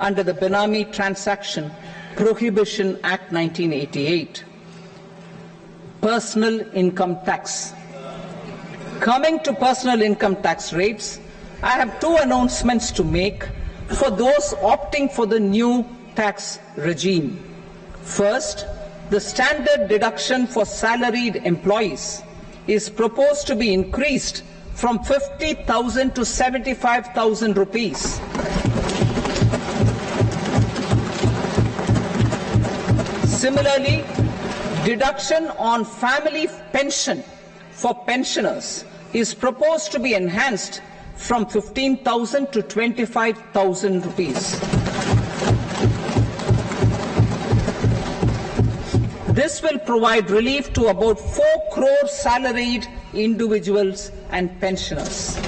under the Benami Transaction Prohibition Act 1988. Personal income tax. Coming to personal income tax rates, I have two announcements to make for those opting for the new tax regime. First, the standard deduction for salaried employees is proposed to be increased from 50,000 to 75,000 rupees. Similarly, deduction on family pension for pensioners is proposed to be enhanced from 15,000 to 25,000 rupees. This will provide relief to about 4 crore salaried individuals and pensioners.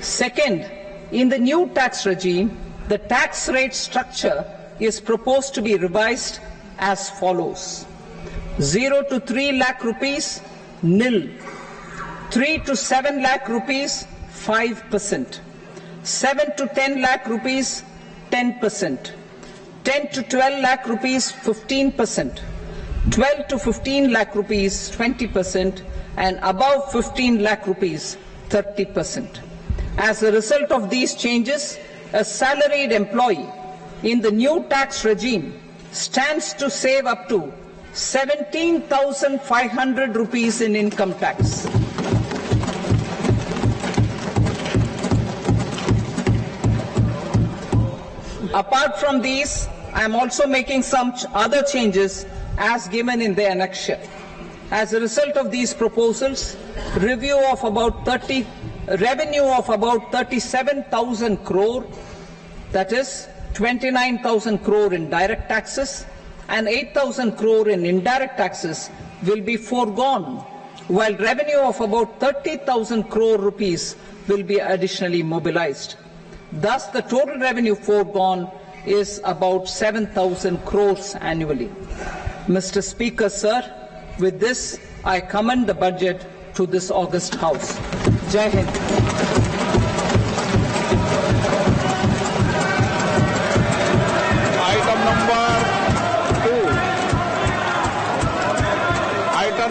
Second, in the new tax regime, the tax rate structure is proposed to be revised as follows: 0 to 3 lakh rupees, nil; 3 to 7 lakh rupees, 5%; 7 to 10 lakh rupees, 10%; 10 to 12 lakh rupees, 15%; 12 to 15 lakh rupees, 20%; and above 15 lakh rupees, 30%. As a result of these changes, a salaried employee in the new tax regime stands to save up to 17,500 rupees in income tax. Apart from these, I am also making some other changes as given in the annexure. As a result of these proposals, revenue of about 37,000 crore, that is 29,000 crore in direct taxes and 8,000 crore in indirect taxes, will be foregone, while revenue of about 30,000 crore rupees will be additionally mobilized. Thus, the total revenue foregone is about 7,000 crores annually. Mr. Speaker, sir, with this, I commend the budget to this august House. Jai Hind. Item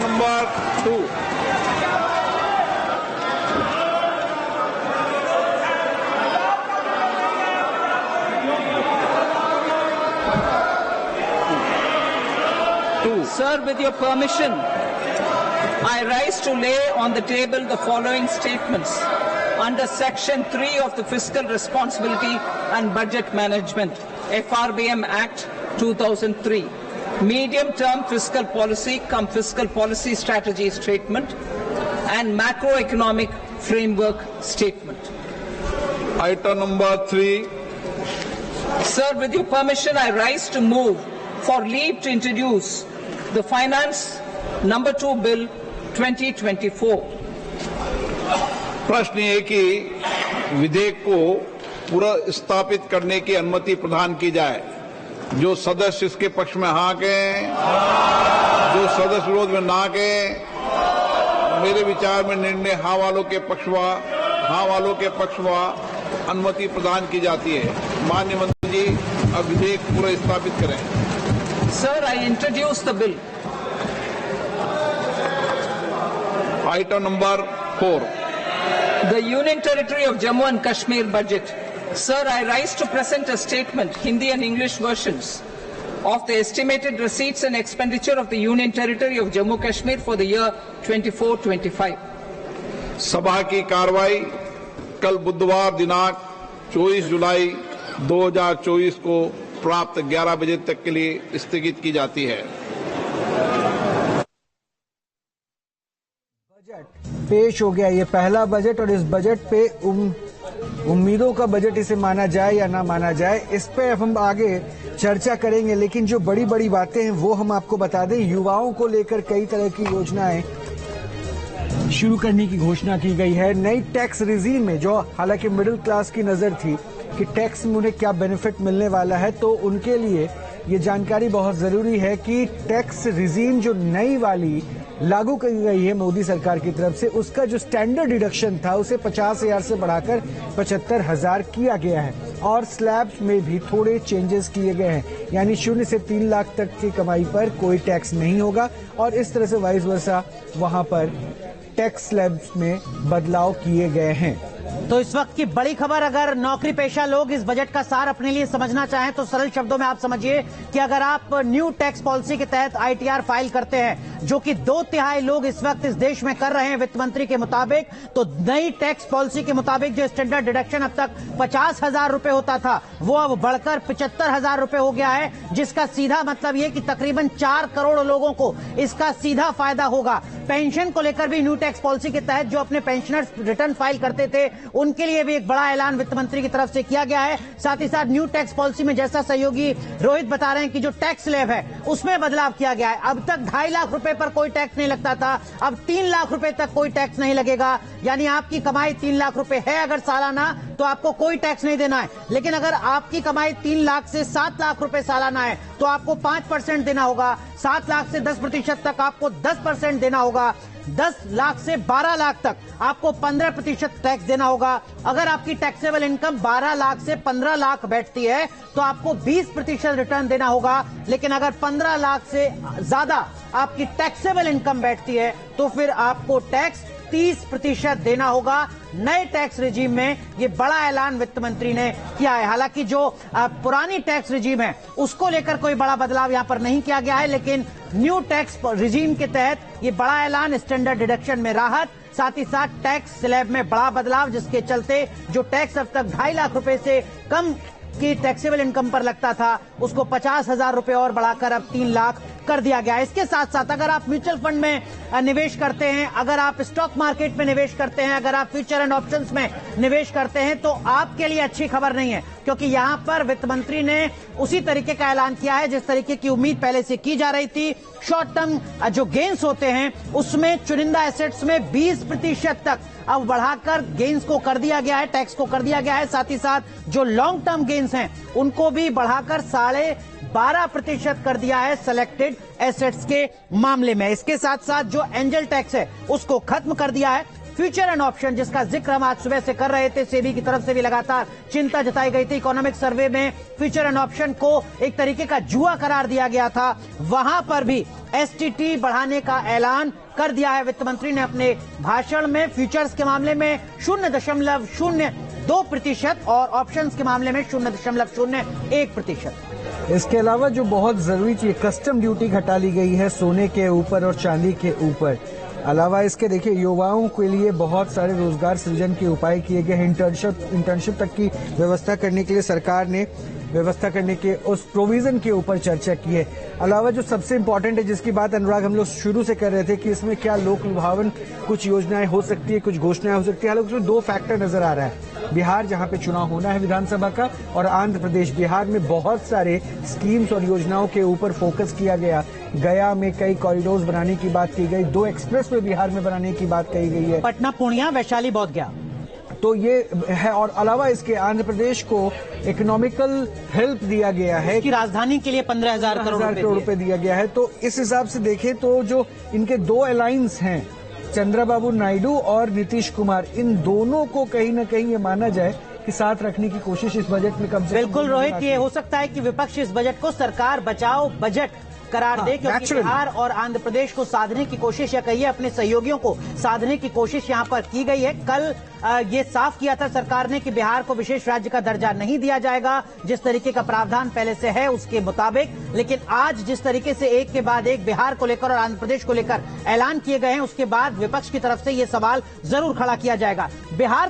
number 2. Sir, with your permission, I rise to lay on the table the following statements under Section 3 of the Fiscal Responsibility and Budget Management, FRBM Act 2003, Medium-Term Fiscal Policy cum Fiscal Policy Strategy Statement and Macroeconomic Framework Statement. Item number 3. Sir, with your permission, I rise to move for leave to introduce the Finance Number 2 Bill 2024. प्रश्न ये कि विधेयक को पुनर्स्थापित करने की अनुमति प्रदान की जाए। जो सदस्य इसके पक्ष में हाँ कहें, जो सदस्य विरोध में ना कहें। मेरे विचार में निर्णय हाँ वालों के पक्षवा अनुमति प्रदान की जाती है। माननीय मंत्री जी, अब विधेयक पुनर्स्थापित करें। Sir, I introduce the bill. Item number 4. The Union Territory of Jammu and Kashmir budget. Sir, I rise to present a statement, Hindi and English versions, of the estimated receipts and expenditure of the Union Territory of Jammu and Kashmir for the year 24-25. सभा की कार्रवाई कल बुधवार दिनांक 24 जुलाई 2024 को प्राप्त 11 बजे तक के लिए स्थगित की जाती है। बजट पेश हो गया, ये पहला बजट और इस बजट पे उम्मीदों का बजट इसे माना जाए या ना माना जाए, इस पे हम आगे चर्चा करेंगे। लेकिन जो बड़ी बड़ी बातें हैं वो हम आपको बता दें। युवाओं को लेकर कई तरह की योजनाएं शुरू करने की घोषणा की गई है। नई टैक्स रिजीम में, जो हालांकि मिडिल क्लास की नजर थी कि टैक्स में उन्हें क्या बेनिफिट मिलने वाला है, तो उनके लिए ये जानकारी बहुत जरूरी है कि टैक्स रिजीम जो नई वाली लागू की गई है मोदी सरकार की तरफ से, उसका जो स्टैंडर्ड डिडक्शन था उसे 50,000 से बढ़ाकर 75,000 किया गया है और स्लैब्स में भी थोड़े चेंजेस किए गए हैं, यानी 0 से 3 लाख तक की कमाई पर कोई टैक्स नहीं होगा और इस तरह से वाइस वर्सा वहां पर टैक्स स्लैब्स में बदलाव किए गए हैं। तो इस वक्त की बड़ी खबर, अगर नौकरी पेशा लोग इस बजट का सार अपने लिए समझना चाहें तो सरल शब्दों में आप समझिए कि अगर आप न्यू टैक्स पॉलिसी के तहत आईटीआर फाइल करते हैं, जो कि 2/3 लोग इस वक्त इस देश में कर रहे हैं वित्त मंत्री के मुताबिक, तो नई टैक्स पॉलिसी के मुताबिक जो स्टैंडर्ड डिडक्शन अब तक 50,000 रुपए होता था वो अब बढ़कर 75,000 रुपए हो गया है, जिसका सीधा मतलब ये कि तकरीबन 4 करोड़ लोगों को इसका सीधा फायदा होगा। पेंशन को लेकर भी न्यू टैक्स पॉलिसी के तहत जो अपने पेंशनर्स रिटर्न फाइल करते थे उनके लिए भी एक बड़ा ऐलान वित्त मंत्री की तरफ से किया गया है। साथ ही साथ न्यू टैक्स पॉलिसी में, जैसा सहयोगी रोहित बता रहे हैं, कि जो टैक्स स्लैब है उसमें बदलाव किया गया है। अब तक 2.5 लाख रुपए पर कोई टैक्स नहीं लगता था, अब 3 लाख रुपए तक कोई टैक्स नहीं लगेगा। यानी आपकी कमाई 3 लाख रुपए है अगर सालाना, तो आपको कोई टैक्स नहीं देना है। लेकिन अगर आपकी कमाई 3 लाख से 7 लाख रुपए सालाना है तो आपको 5% देना होगा। 7 लाख से 10% तक आपको 10% देना होगा। 10 लाख से 12 लाख तक आपको 15% टैक्स देना होगा। अगर आपकी टैक्सेबल इनकम 12 लाख से 15 लाख बैठती है तो आपको 20% रिटर्न देना होगा। लेकिन अगर 15 लाख से ज्यादा आपकी टैक्सेबल इनकम बैठती है तो फिर आपको टैक्स 30% देना होगा। नए टैक्स रिजीम में ये बड़ा ऐलान वित्त मंत्री ने किया है। हालांकि जो पुरानी टैक्स रिजीम है उसको लेकर कोई बड़ा बदलाव यहां पर नहीं किया गया है, लेकिन न्यू टैक्स रिजीम के तहत ये बड़ा ऐलान, स्टैंडर्ड डिडक्शन में राहत, साथ ही साथ टैक्स स्लैब में बड़ा बदलाव, जिसके चलते जो टैक्स अब तक 2.5 लाख रुपए से कम की टैक्सेबल इनकम पर लगता था उसको 50,000 रुपए और बढ़ाकर अब 3 लाख कर दिया गया। इसके साथ साथ अगर आप म्यूचुअल फंड में निवेश करते हैं, अगर आप स्टॉक मार्केट में निवेश करते हैं, अगर आप फ्यूचर एंड ऑप्शंस में निवेश करते हैं तो आपके लिए अच्छी खबर नहीं है, क्योंकि यहां पर वित्त मंत्री ने उसी तरीके का ऐलान किया है जिस तरीके की उम्मीद पहले से की जा रही थी। शॉर्ट टर्म जो गेन्स होते हैं उसमें चुनिंदा एसेट्स में 20% तक अब बढ़ाकर गेन्स को कर दिया गया है, टैक्स को कर दिया गया है। साथ ही साथ जो लॉन्ग टर्म गेन्स हैं उनको भी बढ़ाकर 12.5% कर दिया है सिलेक्टेड एसेट्स के मामले में। इसके साथ साथ जो एंजल टैक्स है उसको खत्म कर दिया है। फ्यूचर एंड ऑप्शन, जिसका जिक्र हम आज सुबह से कर रहे थे, सेबी की तरफ से भी लगातार चिंता जताई गई थी। इकोनॉमिक सर्वे में फ्यूचर एंड ऑप्शन को एक तरीके का जुआ करार दिया गया था, वहां पर भी एसटीटी बढ़ाने का ऐलान कर दिया है वित्त मंत्री ने अपने भाषण में। फ्यूचर्स के मामले में 0.02% और ऑप्शंस के मामले में 0.01%। इसके अलावा जो बहुत जरूरी चीज, कस्टम ड्यूटी घटा ली गई है सोने के ऊपर और चांदी के ऊपर। अलावा इसके देखिए युवाओं के लिए बहुत सारे रोजगार सृजन के उपाय किए गए हैं। इंटर्नशिप तक की व्यवस्था करने के लिए सरकार ने व्यवस्था करने के उस प्रोविजन के ऊपर चर्चा की है। अलावा जो सबसे इम्पोर्टेंट है, जिसकी बात अनुराग हम लोग शुरू से कर रहे थे कि इसमें क्या लोक लुभावन कुछ योजनाएं हो सकती है, कुछ घोषणाएं हो सकती है। हालांकि उसमें 2 फैक्टर नजर आ रहा है, बिहार जहां पे चुनाव होना है विधानसभा का, और आंध्र प्रदेश। बिहार में बहुत सारे स्कीम्स और योजनाओं के ऊपर फोकस किया गया। गया में कई कॉरिडोर्स बनाने की बात की गई, 2 एक्सप्रेसवे बिहार में बनाने की बात कही गई है, पटना पूर्णिया, वैशाली बोध गया, तो ये है। और अलावा इसके आंध्र प्रदेश को इकोनॉमिकल हेल्प दिया गया है कि राजधानी के लिए 15,000 करोड़ रुपए दिया गया है। तो इस हिसाब से देखें तो जो इनके 2 अलायंस हैं, चंद्रबाबू नायडू और नीतीश कुमार, इन दोनों को कहीं न कहीं ये माना जाए कि साथ रखने की कोशिश इस बजट में कम से कम। बिल्कुल रोहित, ये हो सकता है कि विपक्ष इस बजट को सरकार बचाओ बजट करार दे, क्योंकि बिहार और आंध्र प्रदेश को साधने की कोशिश, या कहिए अपने सहयोगियों को साधने की कोशिश यहां पर की गई है। कल ये साफ किया था सरकार ने कि बिहार को विशेष राज्य का दर्जा नहीं दिया जाएगा, जिस तरीके का प्रावधान पहले से है उसके मुताबिक। लेकिन आज जिस तरीके से एक के बाद एक बिहार को लेकर और आंध्र प्रदेश को लेकर ऐलान किए गए हैं, उसके बाद विपक्ष की तरफ से ये सवाल जरूर खड़ा किया जाएगा। बिहार को